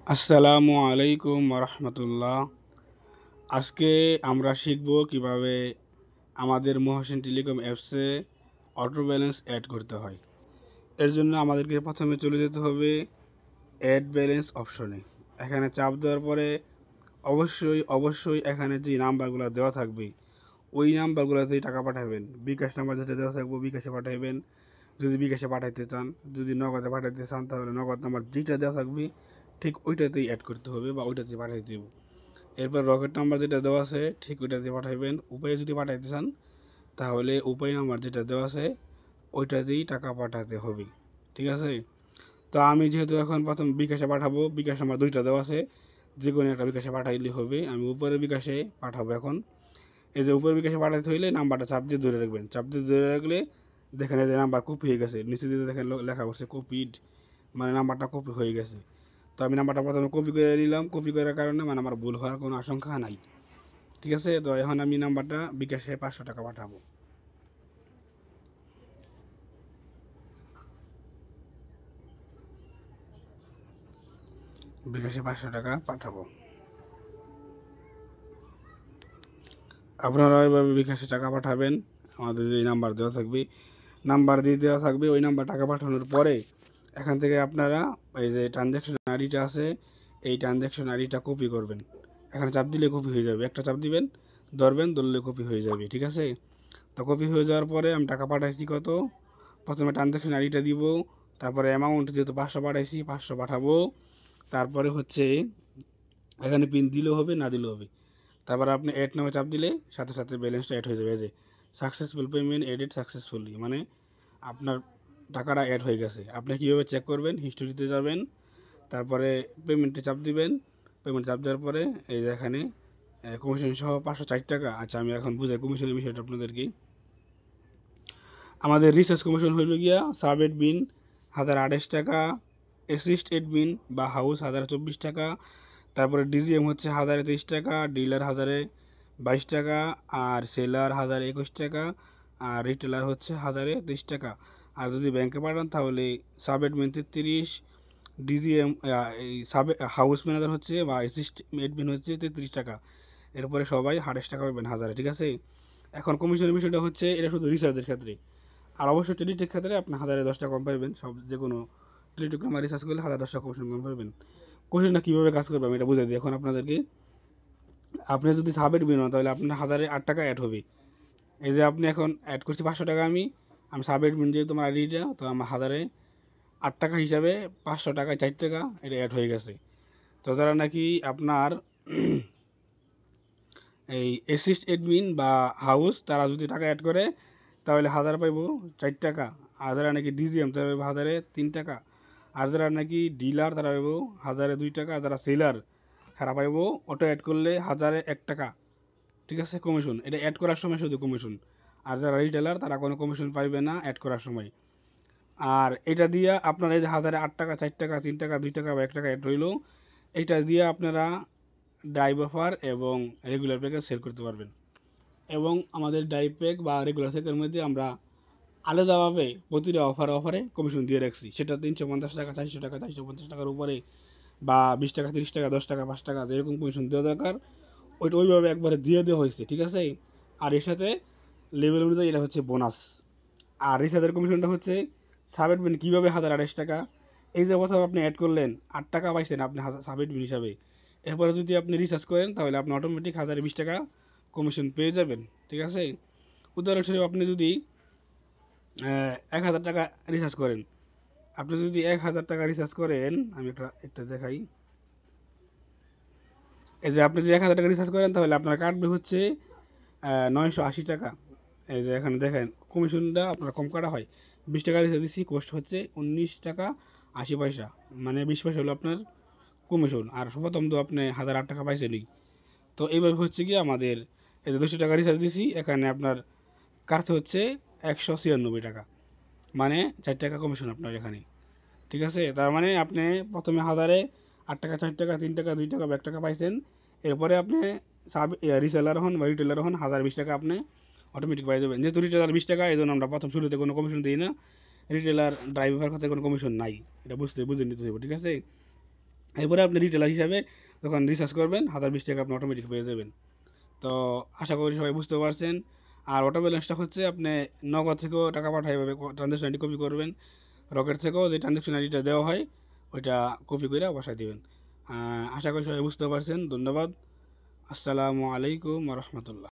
আসসালামু আলাইকুম রহমতুল্লাহ। আজকে আমরা শিখব কিভাবে আমাদের মহাসিন টেলিকম অ্যাপসে অটো ব্যালেন্স অ্যাড করতে হয়। এর জন্য আমাদেরকে প্রথমে চলে যেতে হবে অ্যাড ব্যালেন্স অপশনে। এখানে চাপ দেওয়ার পরে অবশ্যই এখানে যে নাম্বারগুলো দেওয়া থাকবে ওই নাম্বারগুলোতেই টাকা পাঠাবেন। বিকাশ নাম্বার যেটা দেওয়া থাকবে বিকাশে পাঠাবেন যদি বিকাশে পাঠাইতে চান, যদি নগদে পাঠাইতে চান তাহলে নগদ নাম্বার যেটা দেওয়া থাকবে ঠিক ওইটাতেই অ্যাড করতে হবে বা ওইটাতেই পাঠাই দেব। এরপর রকেট নাম্বার যেটা দেওয়া আছে ঠিক ওইটাতে পাঠাইবেন। উপায়ে যদি পাঠাইতে চান তাহলে উপায় নাম্বার যেটা দেওয়া আছে ওইটাতেই টাকা পাঠাতে হবে, ঠিক আছে। তো আমি যেহেতু এখন প্রথম বিকাশে পাঠাবো, বিকাশ নাম্বার দুইটা দেওয়া আছে, যে কোনো একটা বিকাশে পাঠাইলে হবে। আমি উপরে বিকাশে পাঠাবো এখন। এই যে উপরে বিকাশে পাঠাতে হইলে নাম্বারটা চাপ দিয়ে ধরে রাখবেন। চাপ দিয়ে ধরে রাখলে দেখেন যে নাম্বার কপি হয়ে গেছে, নিচে দিয়ে দেখেন লেখা করছে কপিড, মানে নাম্বারটা কপি হয়ে গেছে। তো আমি নাম্বারটা প্রথমে কপি করে নিলাম। কপি করার কারণে মানে আমার ভুল হওয়ার কোনো আশঙ্কা নাই, ঠিক আছে। তো এখন আমি নাম্বারটা বিকাশে 500 টাকা পাঠাবো। বিকাশে 500 টাকা পাঠাবো। আপনারা এভাবে বিকাশে টাকা পাঠাবেন। আমাদের যে নাম্বার দেওয়া থাকবে, নাম্বার দিয়ে দেওয়া থাকবে, ওই নাম্বার টাকা পাঠানোর পরে এখান থেকে আপনারা এই যে ট্রানজ্যাকশন আইডিটা আছে এই ট্রানজ্যাকশন আইডিটা কপি করবেন। এখানে চাপ দিলে কপি হয়ে যাবে, একটা চাপ দিবেন, ধরলে কপি হয়ে যাবে, ঠিক আছে। তো কপি হয়ে যাওয়ার পরে আমি টাকা পাঠাইছি কত, প্রথমে ট্রানজ্যাকশন আইডিটা দিব, তারপরে অ্যামাউন্ট যেহেতু 500 পাঠাইছি 500 পাঠাবো। তারপরে হচ্ছে এখানে পিন দিলেও হবে না দিলেও হবে। তারপরে আপনি অ্যাড নামে চাপ দিলে সাথে সাথে ব্যালেন্সটা অ্যাড হয়ে যাবে। যে সাকসেসফুল পেমেন্ট এডেড সাকসেসফুলি, মানে আপনার টাকাটা অ্যাড হয়ে গেছে। আপনি কীভাবে চেক করবেন, হিস্টোরিতে যাবেন, তারপরে পেমেন্টে চাপ দিবেন। পেমেন্ট চাপ দেওয়ার পরে এই যে এখানে কমিশন সহ 504 টাকা। আচ্ছা আমি এখন বুঝাই কমিশনের বিষয়টা আপনাদেরকে। আমাদের রিসার্চ কমিশন হইল গিয়া সাব এডমিন 1028 টাকা, অ্যাসিস্ট এডমিন বা হাউস 1024 টাকা, তারপরে ডিজিএম হচ্ছে 1023 টাকা, ডিলার 1022 টাকা, আর সেলার 1021 টাকা, আর রিটেলার হচ্ছে 1023 টাকা। আর যদি ব্যাংকে পাঠান তাহলে সাব এডমিন 33, ডিজিএম এই সাব হাউস ম্যানেজার হচ্ছে বা অ্যাসিস্ট এডমিন হচ্ছে 33 টাকা। এরপরে সবাই 28 টাকা পাবেন 1000, ঠিক আছে। এখন কমিশনের বিষয়টা হচ্ছে এটা শুধু রিসার্চের ক্ষেত্রে, আর অবশ্যই টেলিটেক ক্ষেত্রে আপনি 1010 টাকা কম পাবেন। সব যে কোনো টেলিটেক নাম্বার রিসার্চ করলে 1010 টাকা কমিশন কম পাবেন। কোশ্চেনটা কীভাবে কাজ করবে আমি এটা বুঝাই দিই এখন আপনাদেরকে। আপনি যদি সাবের বিন তাহলে আপনার 1008 টাকা অ্যাড হবে। এই যে আপনি এখন অ্যাড করছি 500 টাকা, আমি সাবের বিন যেহেতু তোমার আইডিটা, তো আমার 1008 টাকা হিসাবে 500 টাকা 4 টাকা এটা অ্যাড হয়ে গেছে। তো যারা নাকি আপনার এই অ্যাসিস্ট এডমিন বা হাউস তারা যদি টাকা অ্যাড করে তাহলে 1000 পাইব 4 টাকা। আর যারা নাকি ডিজিএম তারা পাইব 1003 টাকা। আর যারা নাকি ডিলার তারা পাইব 1002 টাকা। যারা সেলার তারা পাইব অটো অ্যাড করলে 1001 টাকা, ঠিক আছে, কমিশন। এটা অ্যাড করার সময় শুধু কমিশন। আর যারা রিটেলার তারা কোনো কমিশন পাইবে না অ্যাড করার সময়। আর এটা দিয়ে আপনার এই যে 1008 টাকা 4 টাকা 3 টাকা 2 টাকা বা 1 টাকা অ্যাড রইল, এটা দিয়ে আপনারা ডাইভ অফার এবং রেগুলার প্যাকে সেল করতে পারবেন। এবং আমাদের ডাইভ প্যাক বা রেগুলার প্যাকের মধ্যে আমরা আলাদাভাবে প্রতিটা অফারে কমিশন দিয়ে রাখছি। সেটা 350 টাকা 400 টাকা 450 টাকার উপরে বা 20 টাকা 30 টাকা 10 টাকা 5 টাকা যেরকম কমিশন দেওয়া দরকার ওইভাবে একবারে দিয়ে দেওয়া হয়েছে, ঠিক আছে। আর এর সাথে লেভেল অনুযায়ী এটা হচ্ছে বোনাস। আর রিচার্জের কমিশনটা হচ্ছে সাবএডমিন কীভাবে 1028 টাকা, এই যে প্রথম আপনি অ্যাড করলেন 8 টাকা পাইছেন আপনি সাবএডমিন হিসাবে। এরপরে যদি আপনি রিচার্জ করেন তাহলে আপনি অটোমেটিক 1020 টাকা কমিশন পেয়ে যাবেন, ঠিক আছে। উদাহরণস্বরূপ আপনি যদি 1000 টাকা রিচার্জ করেন, আপনি যদি 1000 টাকা রিচার্জ করেন, আমি একটা দেখাই। এই যে আপনি যদি 1000 টাকা রিচার্জ করেন তাহলে আপনার কাটবে হচ্ছে 980 টাকা। এই যে এখানে দেখেন কমিশনটা আপনার কম কাটা হয়। 20 টাকা রিচার্জ দিচ্ছি, কোস্ট হচ্ছে 19 টাকা 80 পয়সা, মানে 20 পয়সা হলো আপনার কমিশন। আর প্রথম তো আপনি 1008 টাকা পাইছেনই। তো এইভাবে হচ্ছে কি আমাদের এই যে 200 টাকা রিচার্জ দিছি এখানে আপনার কাটতে হচ্ছে 196 টাকা, মানে 4 টাকা কমিশন আপনার এখানে, ঠিক আছে। তার মানে আপনি প্রথমে 1008 টাকা 4 টাকা 3 টাকা 2 টাকা বা 1 টাকা পাইছেন। এরপরে আপনি রিসেলার হন বা রিটেলার হন 1020 টাকা আপনি অটোমেটিক পাই যাবেন। যেহেতু রিটেলার 20 টাকা এই জন্য আমরা প্রথম শুরুতে কোনো কমিশন দিই না। রিটেলার ড্রাইভার খাতে কোনো কমিশন নাই, এটা বুঝে নিতে হবে, ঠিক আছে। এরপরে আপনি রিটেলার হিসাবে যখন রিচার্জ করবেন 1020 টাকা আপনি অটোমেটিক পেয়ে যাবেন। তো আশা করি সবাই বুঝতে পারছেন। আর অটো ব্যালেন্সটা হচ্ছে আপনি নগদ থেকেও টাকা পাঠায় এভাবে ট্রানজ্যাকশন আইডি কপি করবেন, রকেট থেকেও যে ট্রানজ্যাকশন আইডিটা দেওয়া হয় ওইটা কপি করে বসায় দিবেন। আশা করি সবাই বুঝতে পারছেন। ধন্যবাদ। আসসালামু আলাইকুম রহমতুল্লাহ।